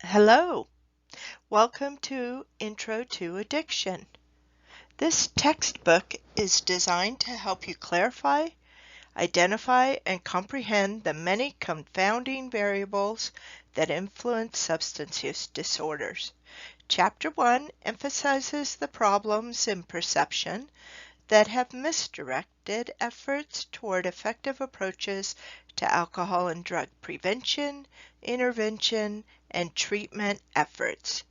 Hello, welcome to Intro to Addiction. This textbook is designed to help you clarify, identify, and comprehend the many confounding variables that influence substance use disorders. Chapter 1 emphasizes the problems in perception that have misdirected efforts toward effective approaches to alcohol and drug prevention, intervention, and treatment efforts.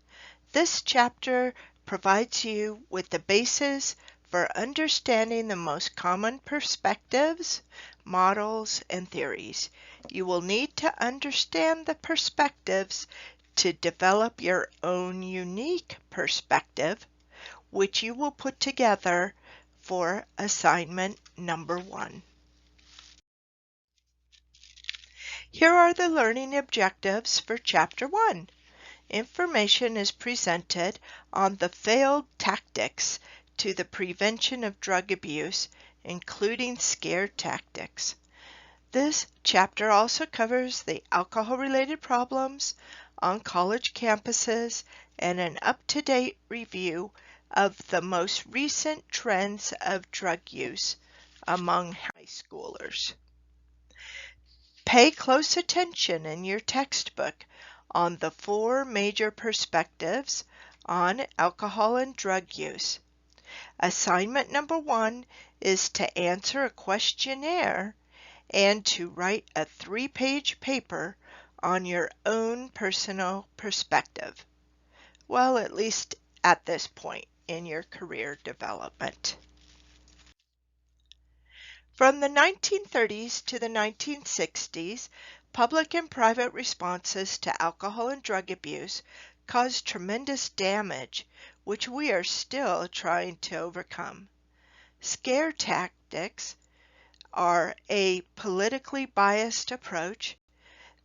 This chapter provides you with the basis for understanding the most common perspectives, models, and theories. You will need to understand the perspectives to develop your own unique perspective, which you will put together for assignment number 1. Here are the learning objectives for Chapter 1. Information is presented on the failed tactics to the prevention of drug abuse, including scare tactics. This chapter also covers the alcohol-related problems on college campuses and an up-to-date review of the most recent trends of drug use among high schoolers. Pay close attention in your textbook on the 4 major perspectives on alcohol and drug use. Assignment number 1 is to answer a questionnaire and to write a 3-page paper on your own personal perspective. Well, at least at this point in your career development. From the 1930s to the 1960s, public and private responses to alcohol and drug abuse caused tremendous damage, which we are still trying to overcome. Scare tactics are a politically biased approach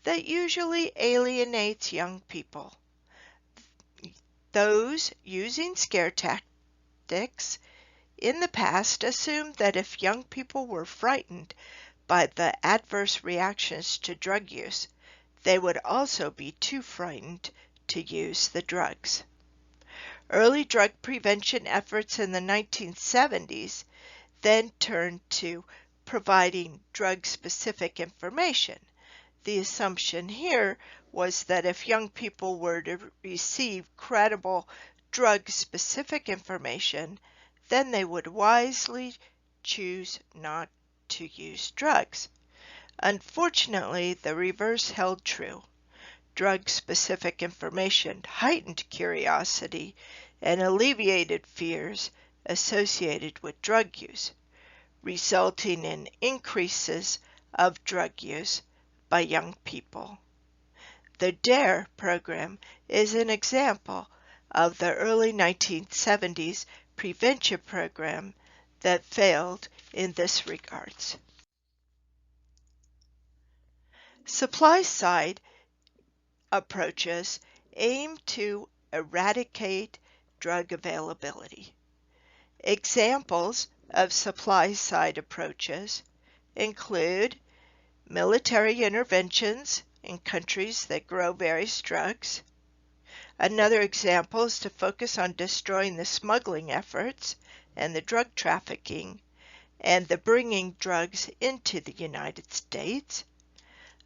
that usually alienates young people. Those using scare tactics in the past assumed that if young people were frightened by the adverse reactions to drug use, they would also be too frightened to use the drugs. Early drug prevention efforts in the 1970s then turned to providing drug-specific information. The assumption here was that if young people were to receive credible drug-specific information, then they would wisely choose not to use drugs. Unfortunately, the reverse held true. Drug-specific information heightened curiosity and alleviated fears associated with drug use, resulting in increases of drug use by young people. The DARE program is an example of the early 1970s prevention program that failed in this regards. Supply-side approaches aim to eradicate drug availability. Examples of supply-side approaches include military interventions in countries that grow various drugs. Another example is to focus on destroying the smuggling efforts and the drug trafficking and the bringing drugs into the United States.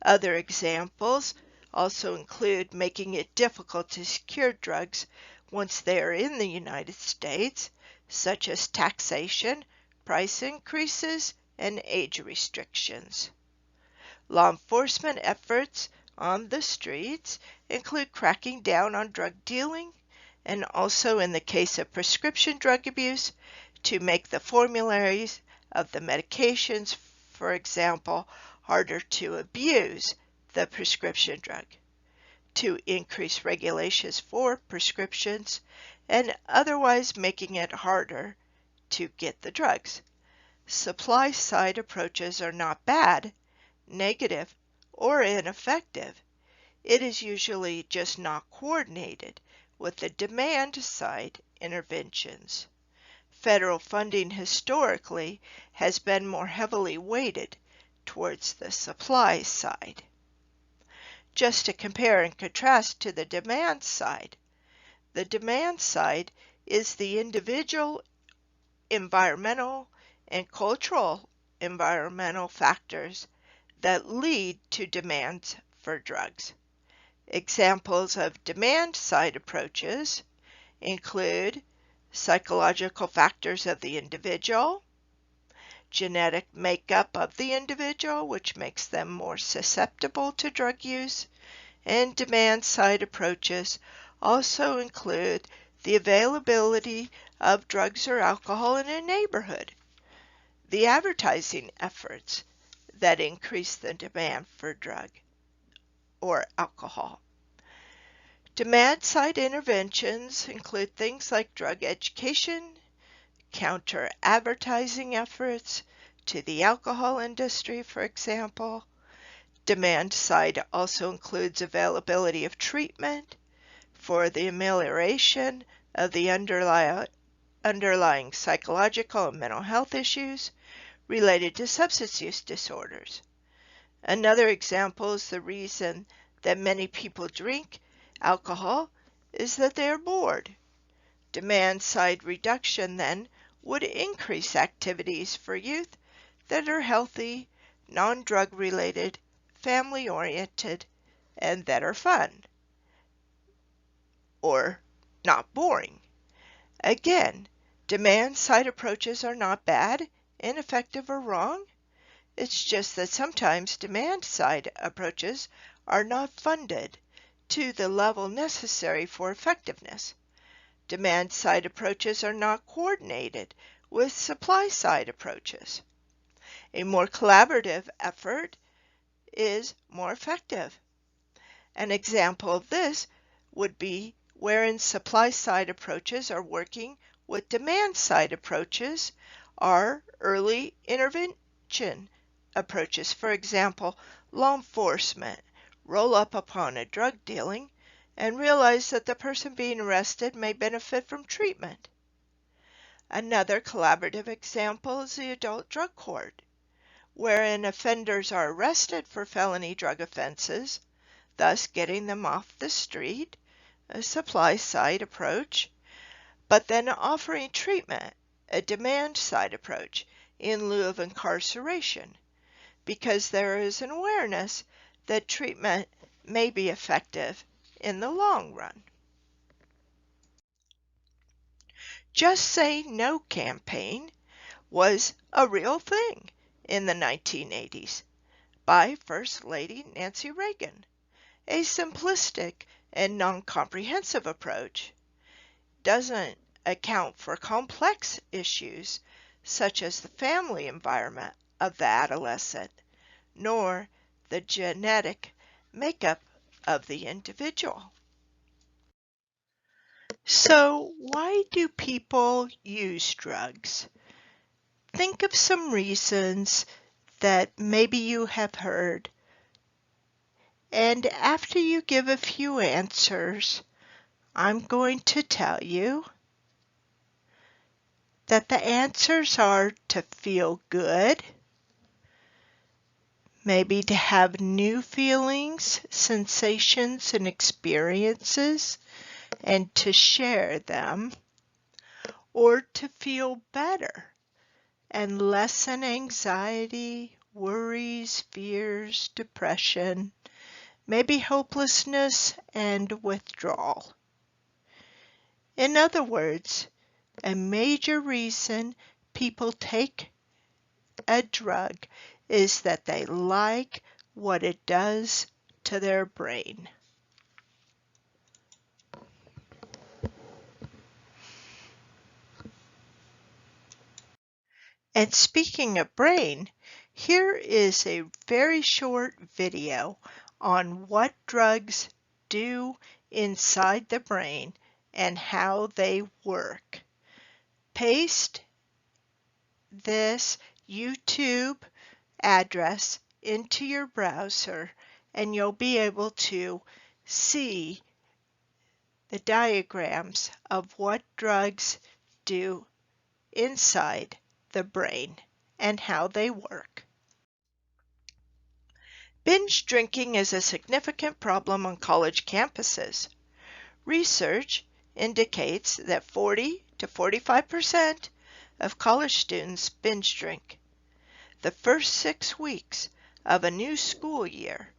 Other examples also include making it difficult to secure drugs once they are in the United States, such as taxation, price increases, and age restrictions. Law enforcement efforts on the streets include cracking down on drug dealing, and also in the case of prescription drug abuse, to make the formularies of the medications, for example, harder to abuse the prescription drug, to increase regulations for prescriptions, and otherwise making it harder to get the drugs. Supply-side approaches are not bad, negative, or ineffective. It is usually just not coordinated with the demand-side interventions. Federal funding historically has been more heavily weighted towards the supply side. Just to compare and contrast to the demand side. The demand side is the individual environmental and cultural environmental factors that lead to demands for drugs. Examples of demand-side approaches include psychological factors of the individual, genetic makeup of the individual, which makes them more susceptible to drug use, and demand-side approaches also include the availability of drugs or alcohol in a neighborhood, the advertising efforts that increase the demand for drug or alcohol. Demand-side interventions include things like drug education, counter-advertising efforts to the alcohol industry, for example. Demand side also includes availability of treatment for the amelioration of the underlying psychological and mental health issues related to substance use disorders. Another example is the reason that many people drink alcohol is that they are bored. Demand side reduction then would increase activities for youth that are healthy, non-drug related, family oriented, and that are fun or not boring. Again, demand side approaches are not bad, ineffective, or wrong. It's just that sometimes demand side approaches are not funded to the level necessary for effectiveness. Demand side approaches are not coordinated with supply side approaches. A more collaborative effort is more effective. An example of this would be wherein supply side approaches are working with demand side approaches are early intervention approaches. For example, law enforcement roll up upon a drug dealing and realize that the person being arrested may benefit from treatment. Another collaborative example is the adult drug court, wherein offenders are arrested for felony drug offenses, thus getting them off the street, a supply side approach, but then offering treatment, a demand side approach, in lieu of incarceration, because there is an awareness that treatment may be effective in the long run. Just Say No campaign was a real thing in the 1980s by First Lady Nancy Reagan. A simplistic and non-comprehensive approach doesn't account for complex issues such as the family environment of the adolescent, nor the genetic makeup of the individual. So, why do people use drugs? Think of some reasons that maybe you have heard. And after you give a few answers, I'm going to tell you that the answers are to feel good, maybe to have new feelings, sensations, and experiences, and to share them, or to feel better and lessen anxiety, worries, fears, depression, maybe hopelessness and withdrawal. In other words, a major reason people take a drug is that they like what it does to their brain. And speaking of brain, here is a very short video on what drugs do inside the brain and how they work. Paste this YouTube address into your browser and you'll be able to see the diagrams of what drugs do inside the brain and how they work. Binge drinking is a significant problem on college campuses. Research indicates that 40 to 45% of college students binge drink. The first 6 weeks of a new school year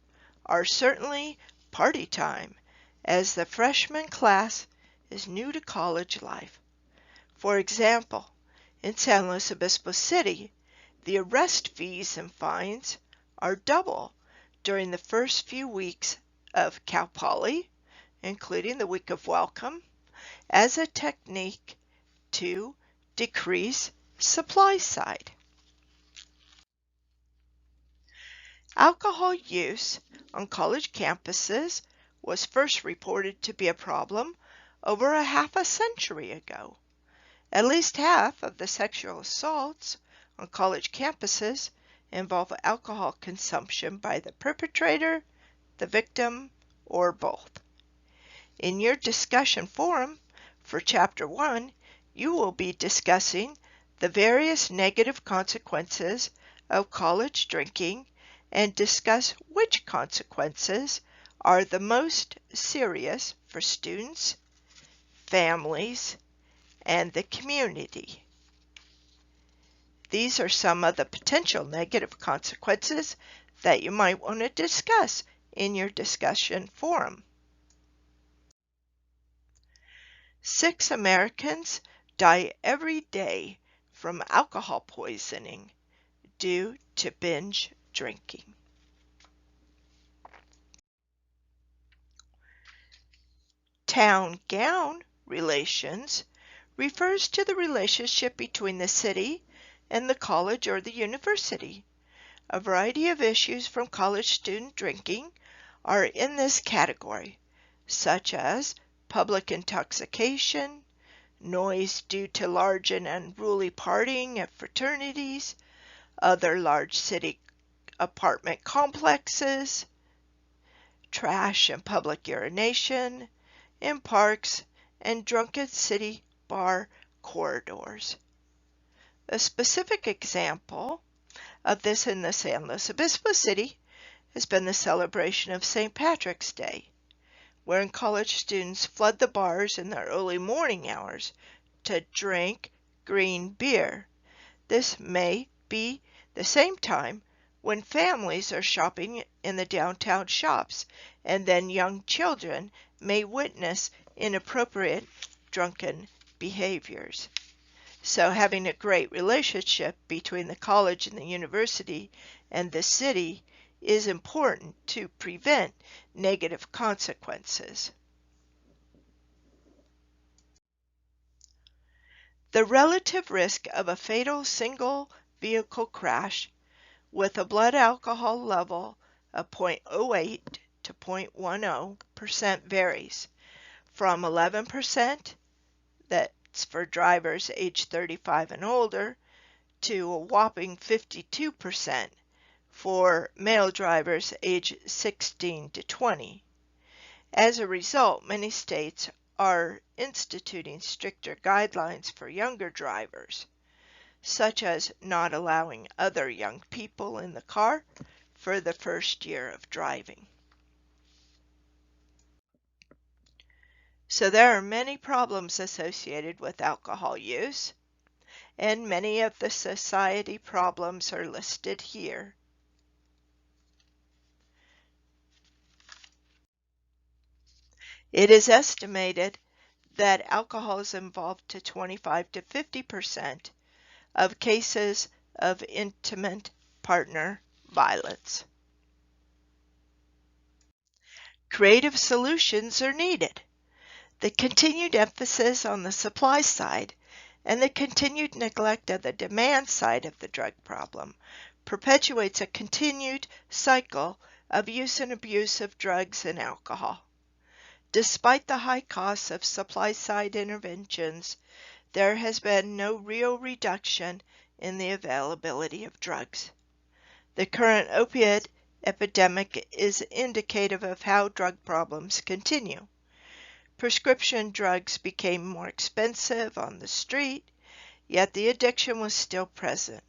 are certainly party time, as the freshman class is new to college life. For example, in San Luis Obispo City, the arrest fees and fines are double during the first few weeks of Cal Poly, including the week of welcome, as a technique to decrease supply side. Alcohol use on college campuses was first reported to be a problem over a half a century ago. At least half of the sexual assaults on college campuses involve alcohol consumption by the perpetrator, the victim, or both. In your discussion forum for Chapter 1, you will be discussing the various negative consequences of college drinking and discuss which consequences are the most serious for students, families, and the community. These are some of the potential negative consequences that you might want to discuss in your discussion forum. 6 Americans die every day from alcohol poisoning due to binge drinking. Town-gown relations refers to the relationship between the city and the college or the university. A variety of issues from college student drinking are in this category, such as public intoxication, noise due to large and unruly partying at fraternities, other large city apartment complexes, trash and public urination in parks, and drunken city bar corridors. A specific example of this in the San Luis Obispo City has been the celebration of St. Patrick's Day, wherein college students flood the bars in the early morning hours to drink green beer. This may be the same time when families are shopping in the downtown shops, and then young children may witness inappropriate drunken behaviors. So having a great relationship between the college and the university and the city is important to prevent negative consequences. The relative risk of a fatal single vehicle crash with a blood alcohol level of 0.08 to 0.10% varies from 11%, that's for drivers age 35 and older, to a whopping 52% for male drivers age 16 to 20. As a result, many states are instituting stricter guidelines for younger drivers, such as not allowing other young people in the car for the first year of driving. So there are many problems associated with alcohol use, and many of the society problems are listed here. It is estimated that alcohol is involved to 25 to 50% of cases of intimate partner violence. Creative solutions are needed. The continued emphasis on the supply side and the continued neglect of the demand side of the drug problem perpetuates a continued cycle of use and abuse of drugs and alcohol. Despite the high costs of supply-side interventions, there has been no real reduction in the availability of drugs. The current opiate epidemic is indicative of how drug problems continue. Prescription drugs became more expensive on the street, yet the addiction was still present.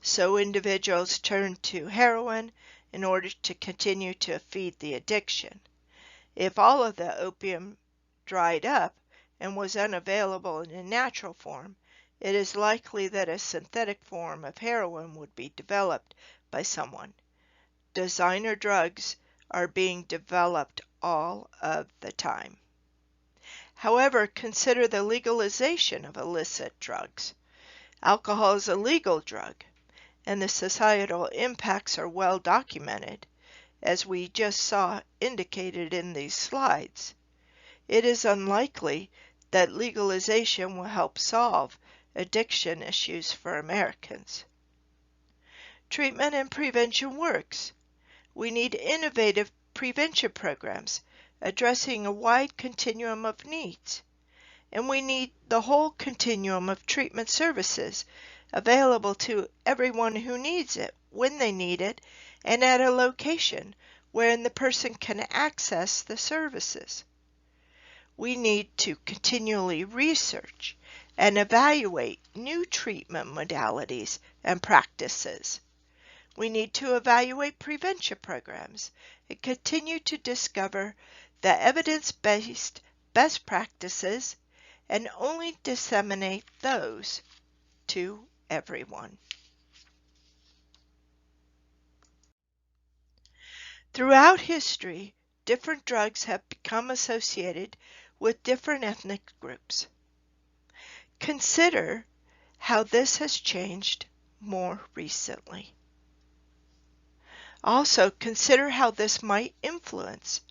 So individuals turned to heroin in order to continue to feed the addiction. If all of the opium dried up and was unavailable in a natural form, it is likely that a synthetic form of heroin would be developed by someone. Designer drugs are being developed all of the time. However, consider the legalization of illicit drugs. Alcohol is a legal drug, and the societal impacts are well documented, as we just saw indicated in these slides. It is unlikely that legalization will help solve addiction issues for Americans. Treatment and prevention works. We need innovative prevention programs addressing a wide continuum of needs. And we need the whole continuum of treatment services available to everyone who needs it, when they need it, and at a location wherein the person can access the services. We need to continually research and evaluate new treatment modalities and practices. We need to evaluate prevention programs and continue to discover the evidence-based best practices and only disseminate those to everyone. Throughout history, different drugs have become associated with different ethnic groups. Consider how this has changed more recently. Also, consider how this might influence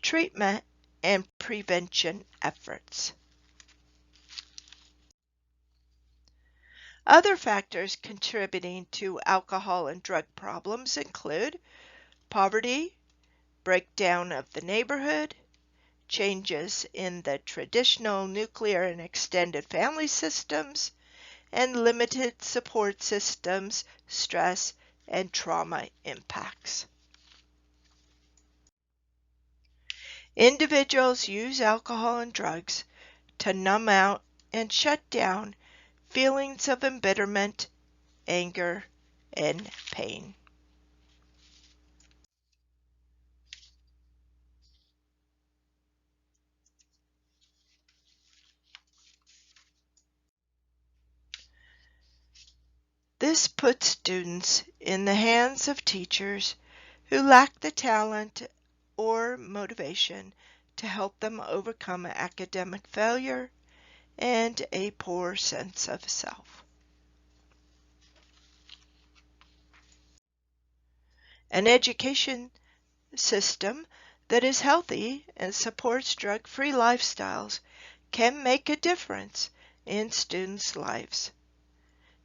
treatment and prevention efforts. Other factors contributing to alcohol and drug problems include poverty, breakdown of the neighborhood, changes in the traditional nuclear and extended family systems, and limited support systems, stress, and trauma impacts. Individuals use alcohol and drugs to numb out and shut down feelings of embitterment, anger, and pain. This puts students in the hands of teachers who lack the talent or motivation to help them overcome academic failure and a poor sense of self. An education system that is healthy and supports drug-free lifestyles can make a difference in students' lives.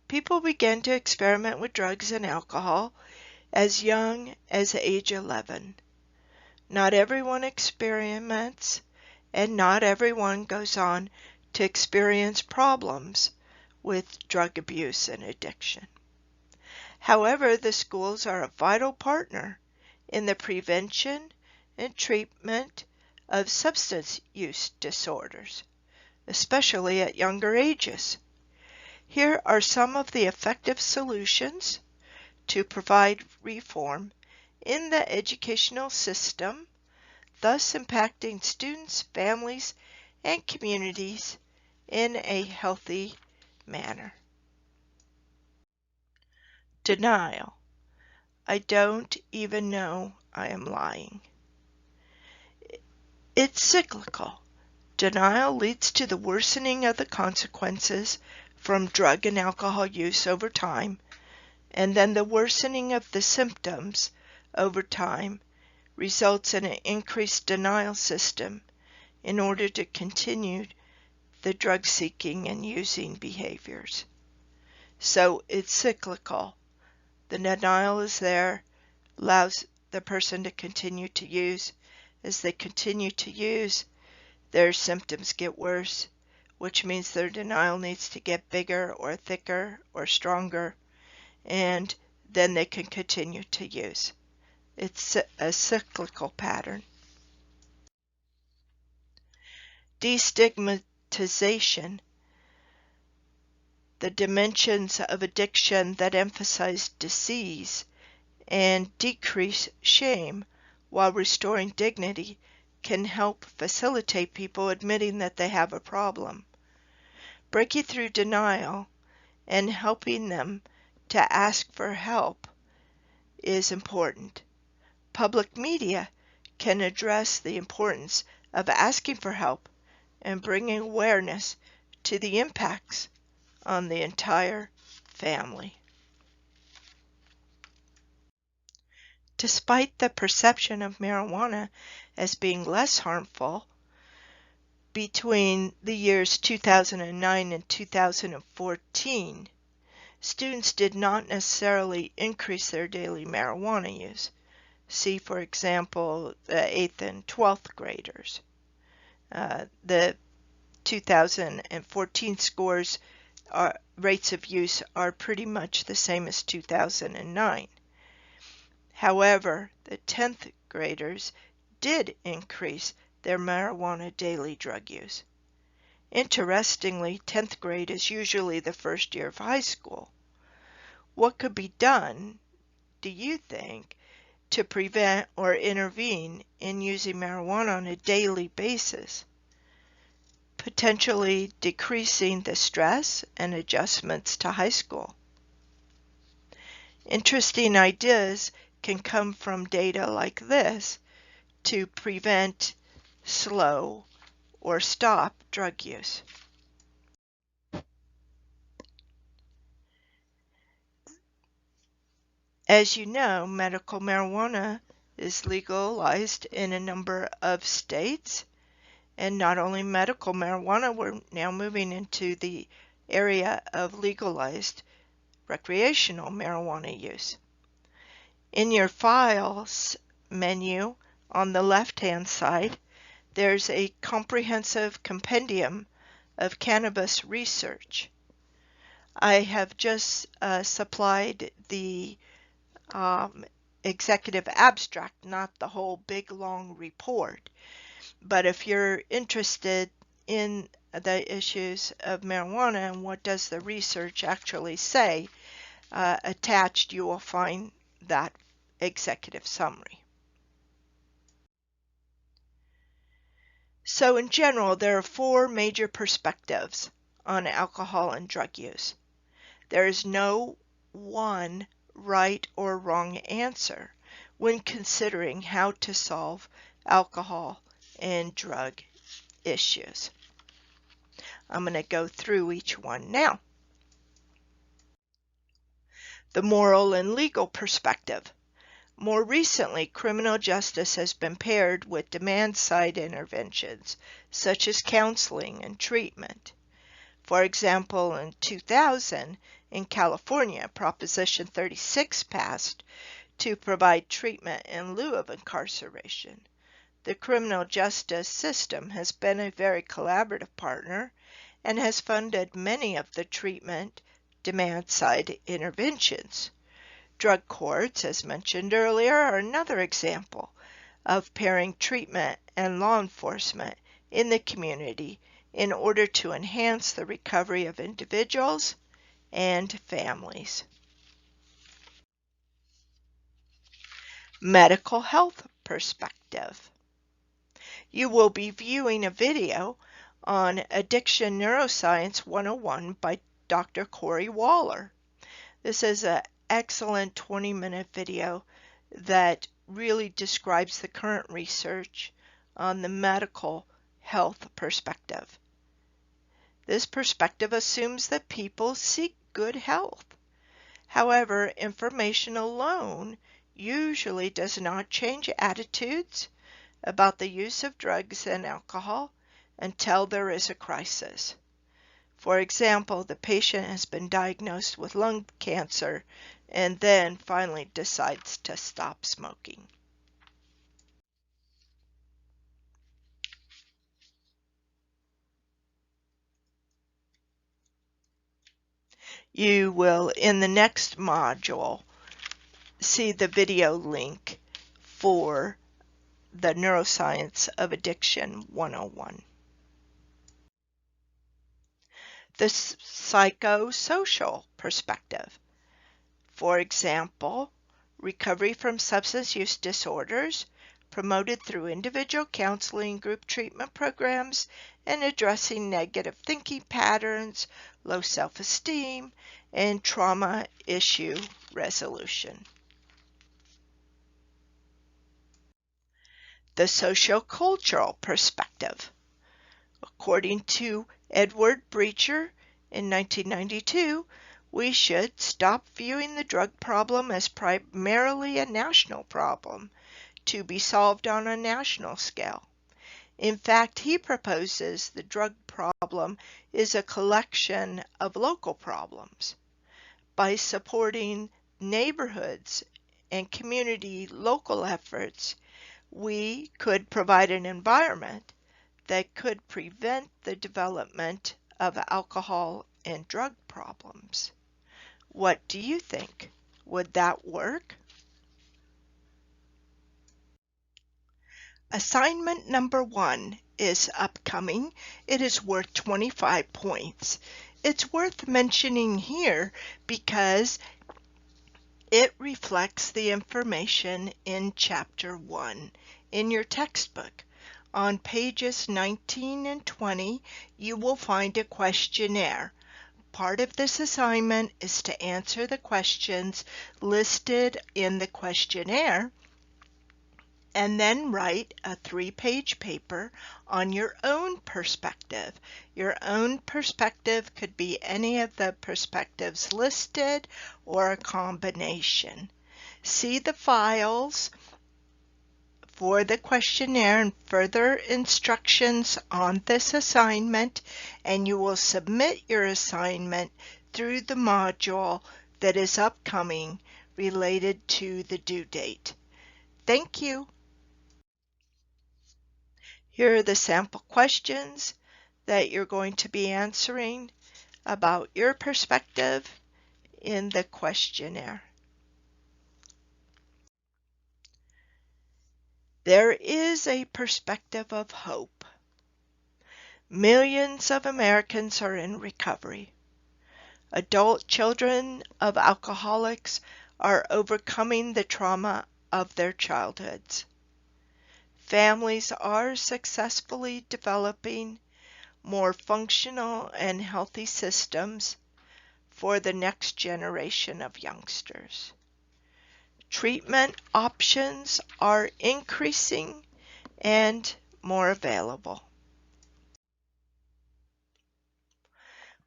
People begin to experiment with drugs and alcohol as young as age 11. Not everyone experiments, and not everyone goes on to experience problems with drug abuse and addiction. However, the schools are a vital partner in the prevention and treatment of substance use disorders, especially at younger ages. Here are some of the effective solutions to provide reform in the educational system, thus impacting students, families, and communities in a healthy manner. Denial. I don't even know I am lying. It's cyclical. Denial leads to the worsening of the consequences from drug and alcohol use over time, and then the worsening of the symptoms over time results in an increased denial system in order to continue the drug-seeking and using behaviors. So it's cyclical. The denial is there, allows the person to continue to use. As they continue to use, their symptoms get worse, which means their denial needs to get bigger or thicker or stronger, and then they can continue to use. It's a cyclical pattern. Destigmatization. The dimensions of addiction that emphasize disease and decrease shame while restoring dignity can help facilitate people admitting that they have a problem. Breaking through denial and helping them to ask for help is important. Public media can address the importance of asking for help and bringing awareness to the impacts on the entire family. Despite the perception of marijuana as being less harmful, between the years 2009 and 2014, students did not necessarily increase their daily marijuana use. See, for example, the 8th and 12th graders. The 2014 scores rates of use are pretty much the same as 2009. However, the 10th graders did increase their marijuana daily drug use. Interestingly, 10th grade is usually the first year of high school. What could be done, do you think, to prevent or intervene in using marijuana on a daily basis, potentially decreasing the stress and adjustments to high school? Interesting ideas can come from data like this to prevent, slow, or stop drug use. As you know, medical marijuana is legalized in a number of states, and not only medical marijuana, we're now moving into the area of legalized recreational marijuana use. In your files menu on the left-hand side, there's a comprehensive compendium of cannabis research. I have just supplied the executive abstract, not the whole big long report. But if you're interested in the issues of marijuana and what does the research actually say, attached you will find that executive summary. So in general, there are four major perspectives on alcohol and drug use. There is no one right or wrong answer when considering how to solve alcohol and drug issues. I'm going to go through each one now. The moral and legal perspective. More recently, criminal justice has been paired with demand-side interventions, such as counseling and treatment. For example, in 2000, in California, Proposition 36 passed to provide treatment in lieu of incarceration. The criminal justice system has been a very collaborative partner and has funded many of the treatment demand-side interventions. Drug courts, as mentioned earlier, are another example of pairing treatment and law enforcement in the community in order to enhance the recovery of individuals and families. Medical health perspective. You will be viewing a video on Addiction Neuroscience 101 by Dr. Corey Waller. This is an excellent 20-minute video that really describes the current research on the medical health perspective. This perspective assumes that people seek good health. However, information alone usually does not change attitudes about the use of drugs and alcohol until there is a crisis. For example, the patient has been diagnosed with lung cancer and then finally decides to stop smoking. You will, in the next module, see the video link for the Neuroscience of Addiction 101. The psychosocial perspective. For example, recovery from substance use disorders, promoted through individual counseling, group treatment programs, and addressing negative thinking patterns, low self-esteem, and trauma issue resolution. The sociocultural perspective. According to Edward Breacher in 1992, we should stop viewing the drug problem as primarily a national problem to be solved on a national scale. In fact, he proposes the drug problem is a collection of local problems. By supporting neighborhoods and community local efforts, we could provide an environment that could prevent the development of alcohol and drug problems. What do you think? Would that work? Assignment number 1 is upcoming. It is worth 25 points. It's worth mentioning here because it reflects the information in Chapter 1 in your textbook. On pages 19 and 20, you will find a questionnaire. Part of this assignment is to answer the questions listed in the questionnaire and then write a 3-page paper on your own perspective. Your own perspective could be any of the perspectives listed or a combination. See the files for the questionnaire and further instructions on this assignment, and you will submit your assignment through the module that is upcoming related to the due date. Thank you. Here are the sample questions that you're going to be answering about your perspective in the questionnaire. There is a perspective of hope. Millions of Americans are in recovery. Adult children of alcoholics are overcoming the trauma of their childhoods. Families are successfully developing more functional and healthy systems for the next generation of youngsters. Treatment options are increasing and more available.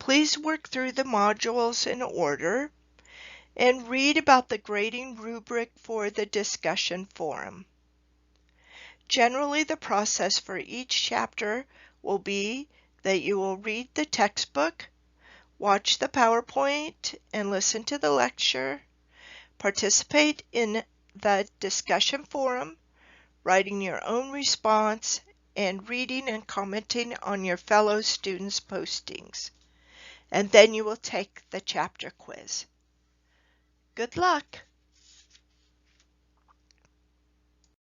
Please work through the modules in order and read about the grading rubric for the discussion forum. Generally, the process for each chapter will be that you will read the textbook, watch the PowerPoint, and listen to the lecture, participate in the discussion forum, writing your own response, and reading and commenting on your fellow students' postings. And then you will take the chapter quiz. Good luck!